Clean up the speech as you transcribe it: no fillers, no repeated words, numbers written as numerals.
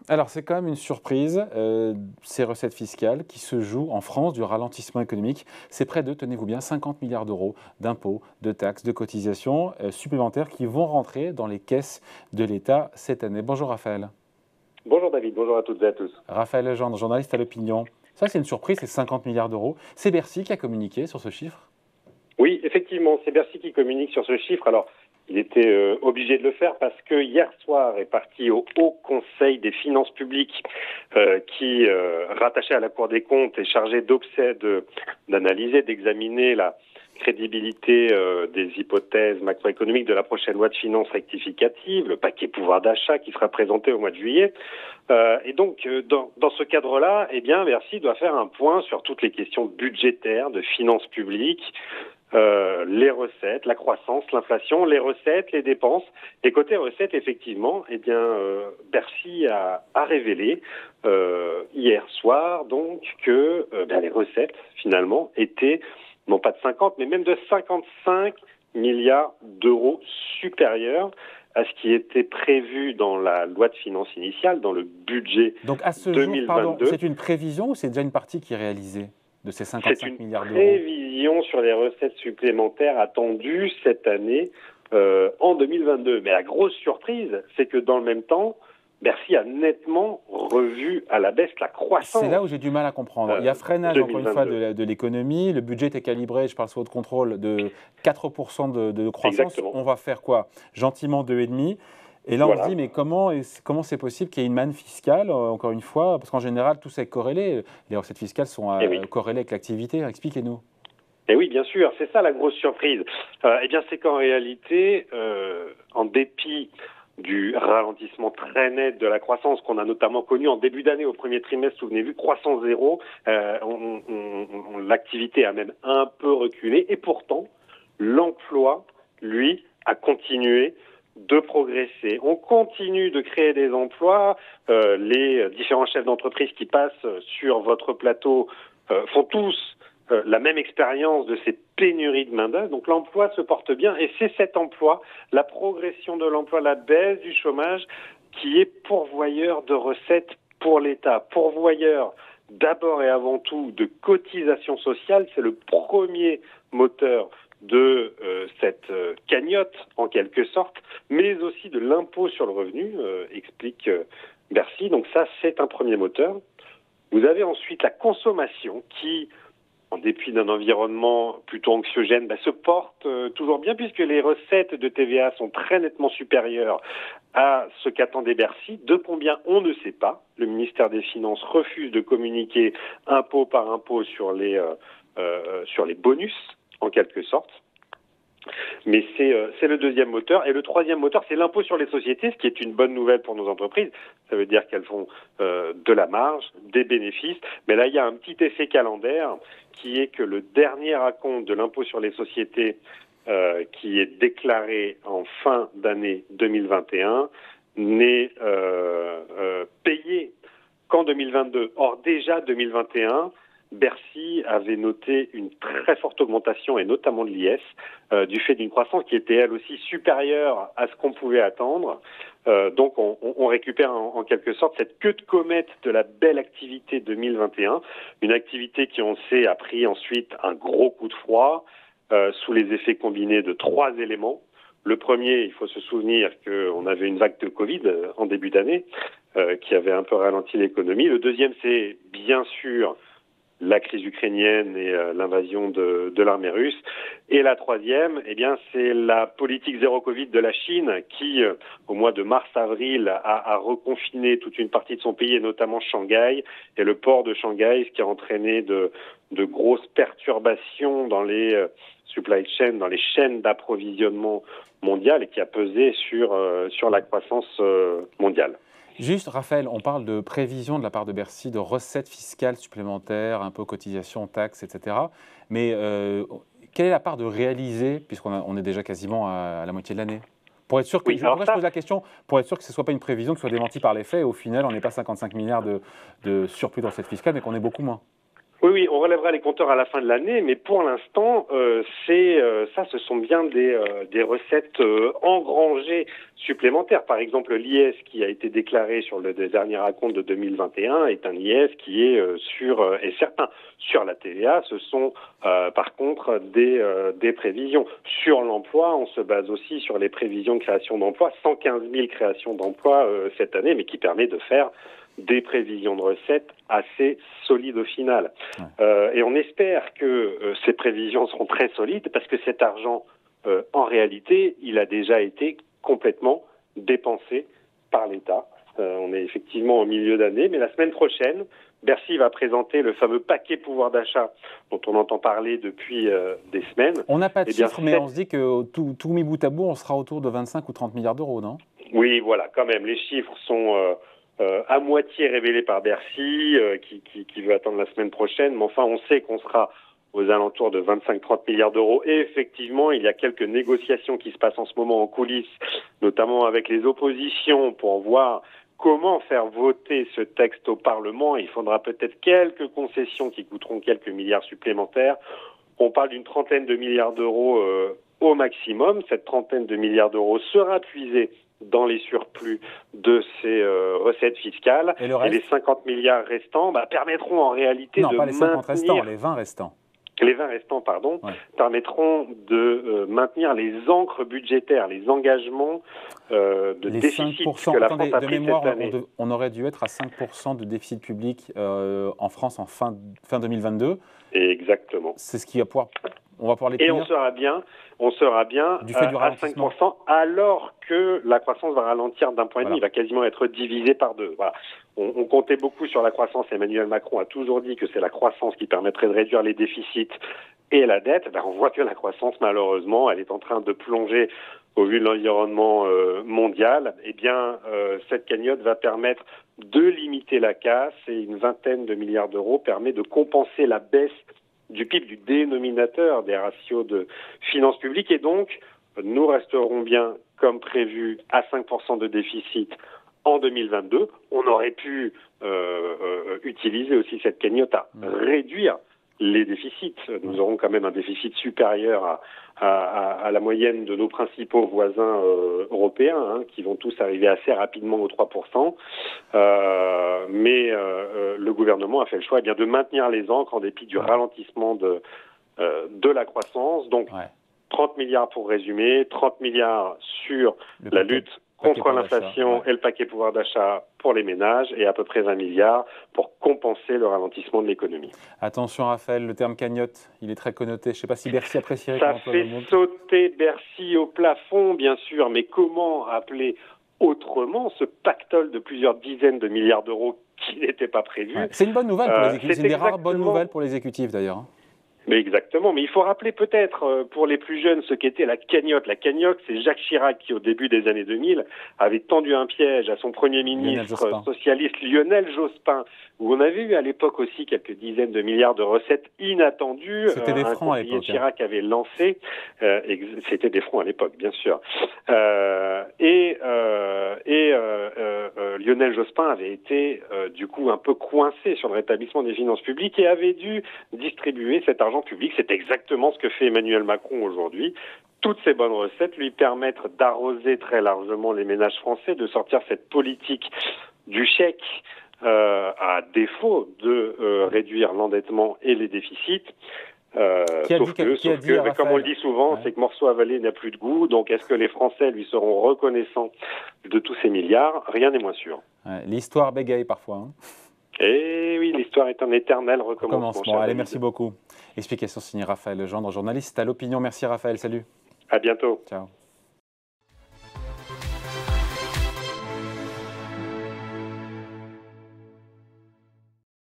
Alors, c'est quand même une surprise, ces recettes fiscales qui se jouent en France du ralentissement économique. C'est près de, tenez-vous bien, 50 milliards d'euros d'impôts, de taxes, de cotisations supplémentaires qui vont rentrer dans les caisses de l'État cette année. Bonjour Raphaël. Bonjour David, bonjour à toutes et à tous. Raphaël Legendre, journaliste à l'Opinion. Ça, c'est une surprise, c'est 50 milliards d'euros. C'est Bercy qui a communiqué sur ce chiffre? Oui, effectivement, c'est Bercy qui communique sur ce chiffre. Alors, il était obligé de le faire parce que hier soir est parti au Haut Conseil des finances publiques qui, rattaché à la Cour des comptes, est chargé d'analyser, d'examiner la crédibilité des hypothèses macroéconomiques de la prochaine loi de finances rectificative, le paquet pouvoir d'achat qui sera présenté au mois de juillet. Et donc, dans ce cadre-là, eh bien, Bercy doit faire un point sur toutes les questions budgétaires, de finances publiques, les recettes, la croissance, l'inflation, les recettes, les dépenses. Et côté recettes, effectivement, eh bien, Bercy a révélé hier soir donc que les recettes finalement étaient non pas de 50, mais même de 55 milliards d'euros supérieurs à ce qui était prévu dans la loi de finances initiale, dans le budget 2022. Donc à ce jour, pardon, c'est une prévision ou c'est déjà une partie qui est réalisée de ces 55 milliards d'euros? C'est une prévision sur les recettes supplémentaires attendues cette année en 2022. Mais la grosse surprise, c'est que dans le même temps, Bercy a nettement revu à la baisse la croissance. C'est là où j'ai du mal à comprendre. Il y a freinage, 2022. encore une fois, de l'économie. Le budget est calibré, je parle sous votre contrôle, de 4% de croissance. Exactement. On va faire quoi? Gentiment 2,5%. Et là, Voilà. on se dit, mais comment c'est possible qu'il y ait une manne fiscale, encore une fois? Parce qu'en général, tout ça est corrélé. Les recettes fiscales sont corrélées avec l'activité. Expliquez-nous. Et oui, bien sûr, c'est ça la grosse surprise. Eh bien, c'est qu'en réalité, en dépit du ralentissement très net de la croissance qu'on a notamment connu en début d'année au premier trimestre, souvenez-vous, croissance zéro, l'activité a même un peu reculé et pourtant l'emploi, lui, a continué de progresser. On continue de créer des emplois, les différents chefs d'entreprise qui passent sur votre plateau font tous la même expérience de ces pénuries de main-d'œuvre. Donc l'emploi se porte bien et c'est cet emploi, la progression de l'emploi, la baisse du chômage qui est pourvoyeur de recettes pour l'État, pourvoyeur d'abord et avant tout de cotisations sociales. C'est le premier moteur de cette cagnotte en quelque sorte, mais aussi de l'impôt sur le revenu, explique Bercy. Donc ça, c'est un premier moteur. Vous avez ensuite la consommation qui, en dépit d'un environnement plutôt anxiogène, se porte toujours bien puisque les recettes de TVA sont très nettement supérieures à ce qu'attendait Bercy. De combien, on ne sait pas. Le ministère des Finances refuse de communiquer impôt par impôt sur les bonus, en quelque sorte. Mais c'est le deuxième moteur. Et le troisième moteur, c'est l'impôt sur les sociétés, ce qui est une bonne nouvelle pour nos entreprises. Ça veut dire qu'elles font de la marge, des bénéfices. Mais là, il y a un petit effet calendaire qui est que le dernier acompte de l'impôt sur les sociétés qui est déclaré en fin d'année 2021 n'est payé qu'en 2022. Or, déjà 2021... Bercy avait noté une très forte augmentation, et notamment de l'IS, du fait d'une croissance qui était elle aussi supérieure à ce qu'on pouvait attendre. Donc on récupère en quelque sorte cette queue de comète de la belle activité 2021, une activité qui, on sait, a pris ensuite un gros coup de froid sous les effets combinés de trois éléments. Le premier, il faut se souvenir qu'on avait une vague de Covid en début d'année qui avait un peu ralenti l'économie. Le deuxième, c'est bien sûr la crise ukrainienne et l'invasion de l'armée russe. Et la troisième, eh bien, c'est la politique zéro Covid de la Chine qui, au mois de mars-avril, a reconfiné toute une partie de son pays, et notamment Shanghai et le port de Shanghai, ce qui a entraîné de grosses perturbations dans les supply chains, dans les chaînes d'approvisionnement mondiales, et qui a pesé sur la croissance mondiale. Juste, Raphaël, on parle de prévision de la part de Bercy, de recettes fiscales supplémentaires, impôts, cotisations, taxes, etc. Mais quelle est la part de réalisé, puisqu'on est déjà quasiment à la moitié de l'année? Pour être sûr que, je pose la question, pour être sûr que ce ne soit pas une prévision qui soit démentie par les faits, et au final, on n'est pas 55 milliards de surplus de recettes fiscales, mais qu'on est beaucoup moins. Oui, oui, on relèvera les compteurs à la fin de l'année, mais pour l'instant, ce sont bien des recettes engrangées supplémentaires. Par exemple, l'IS qui a été déclaré sur le dernier acompte de 2021 est un IS qui est sûr et certain. Sur la TVA, ce sont par contre des prévisions. Sur l'emploi, on se base aussi sur les prévisions de création d'emplois, 115 000 créations d'emplois cette année, mais qui permet de faire des prévisions de recettes assez solides au final. Ouais. Et on espère que ces prévisions seront très solides parce que cet argent, en réalité, il a déjà été complètement dépensé par l'État. On est effectivement au milieu d'année, mais la semaine prochaine, Bercy va présenter le fameux paquet pouvoir d'achat dont on entend parler depuis des semaines. On n'a pas de chiffres, mais on se dit que tout mis bout à bout, on sera autour de 25 ou 30 milliards d'euros, non? Oui, voilà, quand même. Les chiffres sont à moitié révélés par Bercy, qui veut attendre la semaine prochaine. Mais enfin, on sait qu'on sera aux alentours de 25-30 milliards d'euros. Et effectivement, il y a quelques négociations qui se passent en ce moment en coulisses, notamment avec les oppositions, pour voir comment faire voter ce texte au Parlement. Il faudra peut-être quelques concessions qui coûteront quelques milliards supplémentaires. On parle d'une trentaine de milliards d'euros au maximum. Cette trentaine de milliards d'euros sera puisée dans les surplus de ces recettes fiscales. Et les 50 milliards restants permettront en réalité de maintenir... Non, pas les 50 restants, les 20 restants. Les 20 restants, pardon, permettront de maintenir les ancres budgétaires, les engagements de les déficit 5%, que la France a de pris mémoire, cette année. On aurait dû être à 5% de déficit public en France en fin 2022. Exactement. C'est ce qui va pouvoir... On va pouvoir les tenir. Et on sera bien du fait du à 5%, alors que la croissance va ralentir d'un point et demi, il va quasiment être divisé par deux. Voilà. On comptait beaucoup sur la croissance. Emmanuel Macron a toujours dit que c'est la croissance qui permettrait de réduire les déficits et la dette. On voit que la croissance, malheureusement, elle est en train de plonger au vu de l'environnement mondial. Eh bien, cette cagnotte va permettre de limiter la casse et une vingtaine de milliards d'euros permet de compenser la baisse du PIB, du dénominateur des ratios de finances publiques. Et donc, nous resterons bien, comme prévu, à 5% de déficit en 2022. On aurait pu utiliser aussi cette cagnotte à réduire les déficits. Nous aurons quand même un déficit supérieur à la moyenne de nos principaux voisins européens, qui vont tous arriver assez rapidement aux 3%. Mais le gouvernement a fait le choix de maintenir les ancres en dépit du ralentissement de la croissance. Donc, 30 milliards pour résumer, 30 milliards sur la lutte contre l'inflation et le paquet pouvoir d'achat pour les ménages et à peu près 20 milliards pour compenser le ralentissement de l'économie. Attention Raphaël, le terme cagnotte, il est très connoté. Je ne sais pas si Bercy apprécierait. Ça fait sauter Bercy au plafond, bien sûr, mais comment appeler autrement ce pactole de plusieurs dizaines de milliards d'euros qui n'était pas prévu? C'est une bonne nouvelle pour les exécutifs, c'est une des rares bonnes nouvelles pour les exécutifs d'ailleurs. Mais exactement, mais il faut rappeler peut-être pour les plus jeunes ce qu'était la cagnotte. La cagnotte, c'est Jacques Chirac qui, au début des années 2000, avait tendu un piège à son premier ministre socialiste Lionel Jospin, où on avait eu à l'époque aussi quelques dizaines de milliards de recettes inattendues. C'était des francs à l'époque. Chirac avait lancé, c'était des francs à l'époque, bien sûr. Lionel Jospin avait été du coup un peu coincé sur le rétablissement des finances publiques et avait dû distribuer cet argent public. C'est exactement ce que fait Emmanuel Macron aujourd'hui. Toutes ces bonnes recettes lui permettent d'arroser très largement les ménages français, de sortir cette politique du chèque à défaut de réduire l'endettement et les déficits. Sauf que, comme on le dit souvent, c'est que morceau avalé n'a plus de goût. Donc, est-ce que les Français lui seront reconnaissants de tous ces milliards? Rien n'est moins sûr. L'histoire bégaye parfois. Eh oui, l'histoire est un éternel recommencement. Allez, merci beaucoup. Explication signée Raphaël Legendre, journaliste à l'Opinion. Merci Raphaël, salut. À bientôt. Ciao.